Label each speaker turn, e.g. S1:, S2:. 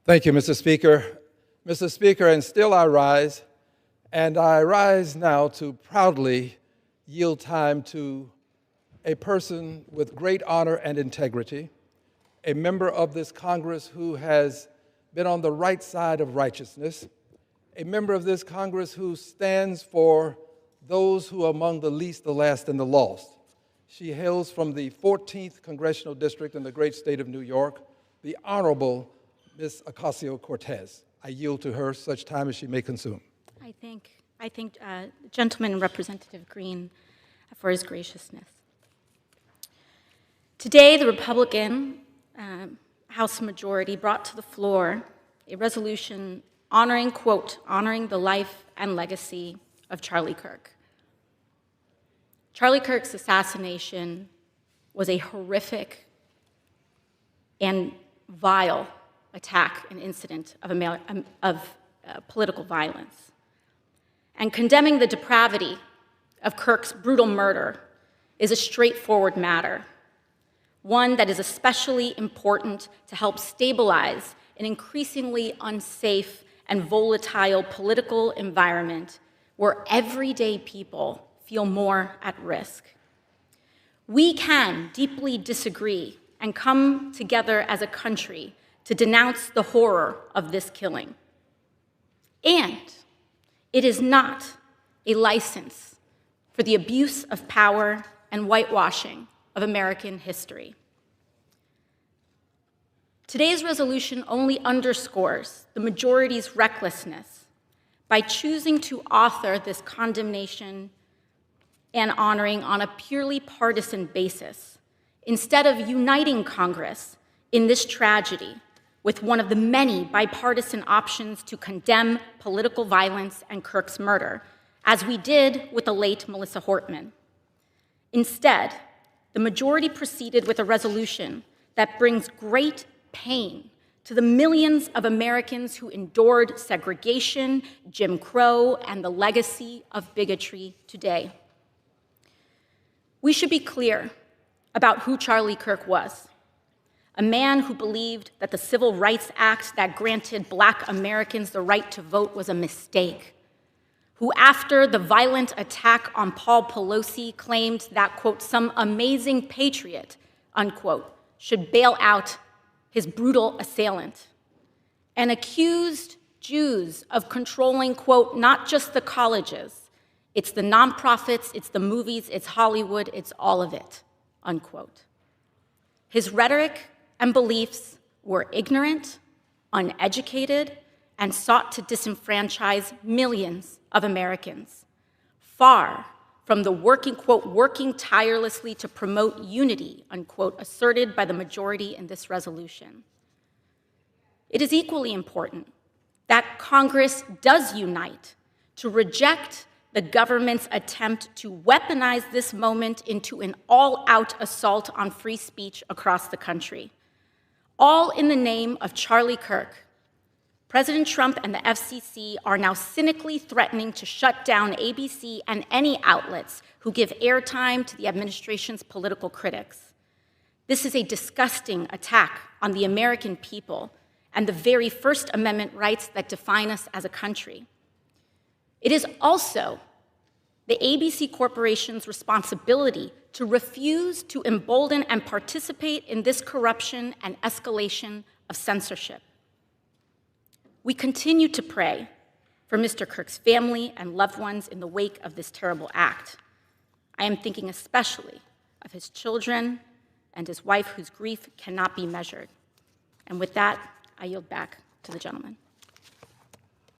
S1: Thank you, Mr. Speaker. Mr. Speaker, and still I rise now to proudly yield time to a person with great honor and integrity, a member of this Congress who has been on the right side of righteousness, a member of this Congress who stands for those who are among the least, the last, and the lost. She hails from the 14th Congressional District in the great state of New York, the Honorable Ms. Ocasio-Cortez. I yield to her such time as she may consume.
S2: I thank the gentleman, Representative Green, for his graciousness. Today, the Republican House majority brought to the floor a resolution honoring, quote, honoring the life and legacy of Charlie Kirk. Charlie Kirk's assassination was a horrific and vile attack and incident of political violence. And condemning the depravity of Kirk's brutal murder is a straightforward matter, one that is especially important to help stabilize an increasingly unsafe and volatile political environment where everyday people feel more at risk. We can deeply disagree and come together as a country to denounce the horror of this killing. And it is not a license for the abuse of power and whitewashing of American history. Today's resolution only underscores the majority's recklessness by choosing to author this condemnation and honoring on a purely partisan basis, instead of uniting Congress in this tragedy with one of the many bipartisan options to condemn political violence and Kirk's murder, as we did with the late Melissa Hortman. Instead, the majority proceeded with a resolution that brings great pain to the millions of Americans who endured segregation, Jim Crow, and the legacy of bigotry today. We should be clear about who Charlie Kirk was. A man who believed that the Civil Rights Act that granted Black Americans the right to vote was a mistake, who after the violent attack on Paul Pelosi claimed that, quote, some amazing patriot, unquote, should bail out his brutal assailant, and accused Jews of controlling, quote, not just the colleges, it's the nonprofits, it's the movies, it's Hollywood, it's all of it, unquote. His rhetoric and beliefs were ignorant, uneducated, and sought to disenfranchise millions of Americans, far from the working, quote, working tirelessly to promote unity, unquote, asserted by the majority in this resolution. It is equally important that Congress does unite to reject the government's attempt to weaponize this moment into an all-out assault on free speech across the country, all in the name of Charlie Kirk. President Trump and the FCC are now cynically threatening to shut down ABC and any outlets who give airtime to the administration's political critics. This is a disgusting attack on the American people and the very First Amendment rights that define us as a country. It is also the ABC Corporation's responsibility to refuse to embolden and participate in this corruption and escalation of censorship. We continue to pray for Mr. Kirk's family and loved ones in the wake of this terrible act. I am thinking especially of his children and his wife, whose grief cannot be measured. And with that, I yield back to the gentleman.